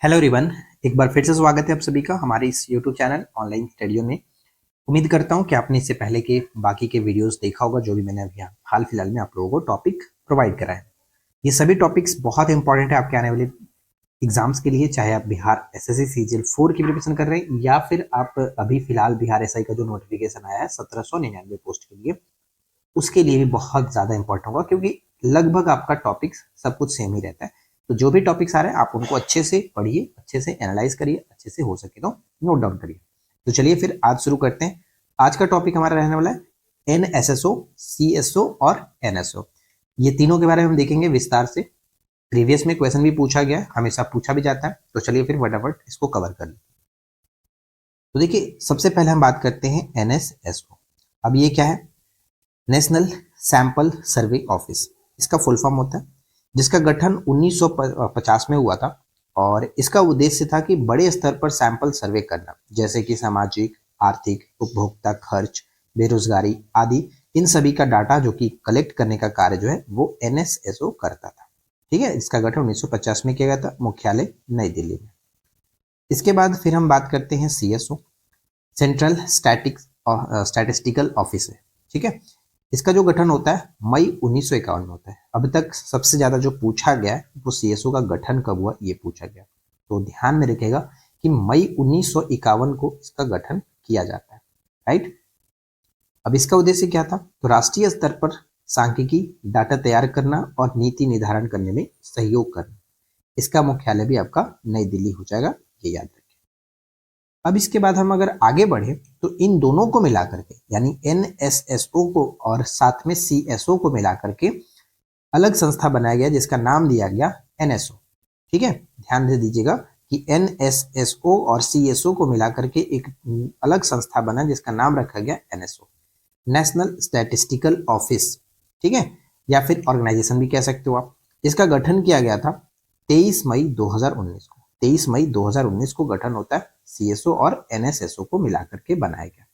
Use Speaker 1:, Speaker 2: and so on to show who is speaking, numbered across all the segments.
Speaker 1: Hello everyone. एक बार फिर से स्वागत है आप सभी का हमारे इस यूट्यूब चैनल ऑनलाइन स्टडियो में। उम्मीद करता हूं कि आपने इससे पहले के बाकी के वीडियोस देखा होगा जो भी मैंने अभी हाल फिलहाल में आप लोगों को टॉपिक प्रोवाइड करा है। ये सभी टॉपिक्स बहुत इंपॉर्टेंट है आपके आने वाले एग्जाम्स के लिए, चाहे आप बिहार एसएससी सीजीएल 4 की प्रिपरेशन कर रहे हैं या फिर आप अभी फिलहाल बिहार एसआई का जो नोटिफिकेशन आया है 1799 पोस्ट के लिए, उसके लिए भी बहुत ज्यादा इंपॉर्टेंट होगा क्योंकि लगभग आपका टॉपिक्स सब कुछ सेम ही रहता है। तो जो भी टॉपिक्स आ रहे हैं आप उनको अच्छे से पढ़िए, अच्छे से एनालाइज करिए, अच्छे से हो सके तो नोट डाउन करिए। तो चलिए फिर आज शुरू करते हैं। आज का टॉपिक हमारा रहने वाला है एनएसएसओ, सीएसओ और एनएसओ। ये तीनों के बारे में हम देखेंगे विस्तार से। प्रीवियस में क्वेश्चन भी पूछा गया है, हमेशा पूछा भी जाता है, तो चलिए फिर फटाफट इसको कवर कर लें। तो देखिए सबसे पहले हम बात करते हैं एनएसएसओ। अब ये क्या है? नेशनल सैंपल सर्वे ऑफिस, इसका फुल फॉर्म होता है, जिसका गठन 1950 में हुआ था। और इसका उद्देश्य था कि बड़े स्तर पर सैंपल सर्वे करना, जैसे कि सामाजिक, आर्थिक, उपभोक्ता खर्च, बेरोजगारी आदि, इन सभी का डाटा जो कि कलेक्ट करने का कार्य जो है वो एनएसएसओ करता था। ठीक है, इसका गठन 1950 में किया गया था, मुख्यालय नई दिल्ली में। इसके बाद फिर हम बात करते हैं सीएसओ, सेंट्रल स्टैटिस्टिकल ऑफिस है। ठीक है, इसका जो गठन होता है मई 1951 में होता है। अब तक सबसे ज्यादा जो पूछा गया है वो सीएसओ का गठन कब हुआ ये पूछा गया, तो ध्यान में रखिएगा कि मई 1951 को इसका गठन किया जाता है। राइट। अब इसका उद्देश्य क्या था? तो राष्ट्रीय स्तर पर सांख्यिकी डाटा तैयार करना और नीति निर्धारण करने में सहयोग करना। इसका मुख्यालय भी आपका नई दिल्ली हो जाएगा, ये याद रखें। अब इसके बाद हम अगर आगे बढ़े तो इन दोनों को मिला करके, यानी एनएसएसओ को और साथ में सीएसओ को मिला करके अलग संस्था बनाया गया जिसका नाम दिया गया एनएसओ। ठीक है, ध्यान दे दीजिएगा कि एनएसएसओ और सीएसओ को मिला करके एक अलग संस्था बना जिसका नाम रखा गया एनएसओ, नेशनल स्टैटिस्टिकल ऑफिस। ठीक है, या फिर ऑर्गेनाइजेशन भी कह सकते हो आप। इसका गठन किया गया था 23 मई 2019 को। 23 मई 2019 को गठन होता है, सीएसओ और एनएसएसओ को मिलाकर के बनाया गया।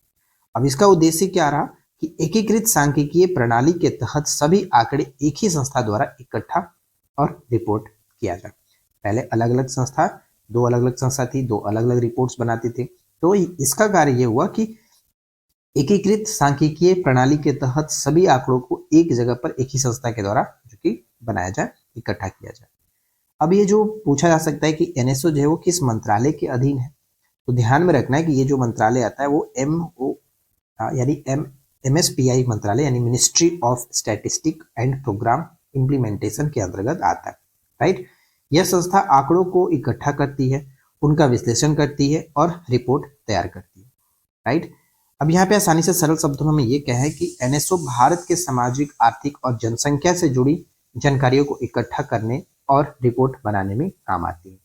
Speaker 1: अब इसका उद्देश्य क्या रहा कि एकीकृत सांख्यिकीय प्रणाली के तहत सभी आंकड़े एक ही संस्था द्वारा इकट्ठा और रिपोर्ट किया जाए। पहले अलग अलग संस्था, दो अलग अलग संस्था थी, दो अलग अलग रिपोर्ट्स बनाती थी। तो इसका कार्य ये हुआ कि एकीकृत सांख्यिकीय प्रणाली के तहत सभी आंकड़ों को एक जगह पर एक ही संस्था के द्वारा जो कि बनाया जाए, इकट्ठा किया जाए। अब ये जो पूछा जा सकता है कि एनएसओ जो है वो किस मंत्रालय के अधीन है, तो ध्यान में रखना है कि ये जो मंत्रालय आता है वो एमएसपीआई मंत्रालय यानी ministry of statistic and programme implementation के अंतर्गत आता है। राइट। यह संस्था आंकड़ों को इकट्ठा करती है, उनका विश्लेषण करती है और रिपोर्ट तैयार करती है। राइट। अब यहाँ पे आसानी से सरल शब्दों में ये कहे कि एनएसओ भारत के सामाजिक, आर्थिक और जनसंख्या से जुड़ी जानकारियों को इकट्ठा करने और रिपोर्ट बनाने में काम आती है।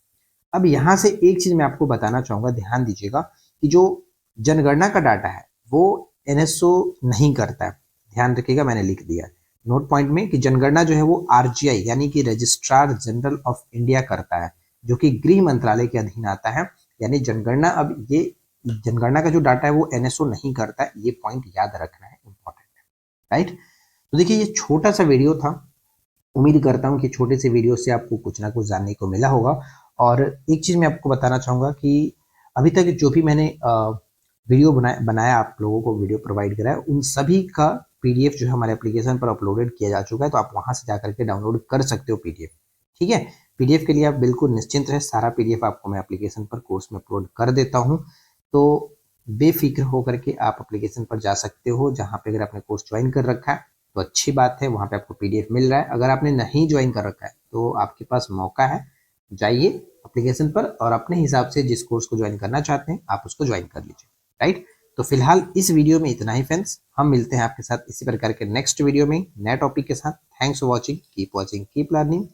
Speaker 1: अब यहाँ से एक चीज मैं आपको बताना चाहूंगा, ध्यान दीजिएगा कि जो जनगणना का डाटा है वो एनएसओ नहीं करता है। ध्यान रखिएगा, मैंने लिख दिया नोट पॉइंट में कि जनगणना जो है वो आरजीआई यानी कि रजिस्ट्रार जनरल ऑफ इंडिया करता है, जो कि गृह मंत्रालय के अधीन आता है। यानी जनगणना, अब ये जनगणना का जो डाटा है वो एनएसओ नहीं करता है, ये पॉइंट याद रखना है, इंपॉर्टेंट है। राइट। तो देखिए ये छोटा सा वीडियो था, उम्मीद करता हूँ कि छोटे से वीडियो से आपको कुछ ना कुछ जानने को मिला होगा। और एक चीज मैं आपको बताना चाहूंगा कि अभी तक जो भी मैंने वीडियो बनाया आप लोगों को वीडियो प्रोवाइड कराया, उन सभी का पीडीएफ जो है हमारे एप्लीकेशन पर अपलोडेड किया जा चुका है, तो आप वहां से जाकर के डाउनलोड कर सकते हो पीडीएफ। ठीक है, पीडीएफ के लिए आप बिल्कुल निश्चिंत रहे, सारा पीडीएफ आपको मैं एप्लीकेशन पर कोर्स में अपलोड कर देता हूँ। तो बेफिक्र होकर के आप एप्लीकेशन पर जा सकते हो, जहाँ पे अगर आपने कोर्स ज्वाइन कर रखा है तो अच्छी बात है, वहां पे आपको पीडीएफ मिल रहा है। अगर आपने नहीं ज्वाइन कर रखा है तो आपके पास मौका है, जाइए एप्लीकेशन पर और अपने हिसाब से जिस कोर्स को ज्वाइन करना चाहते हैं आप उसको ज्वाइन कर लीजिए। राइट। तो फिलहाल इस वीडियो में इतना ही फ्रेंड्स, हम मिलते हैं आपके साथ इसी प्रकार के नेक्स्ट वीडियो में नए टॉपिक के साथ। Thanks for watching, keep watching, keep learning.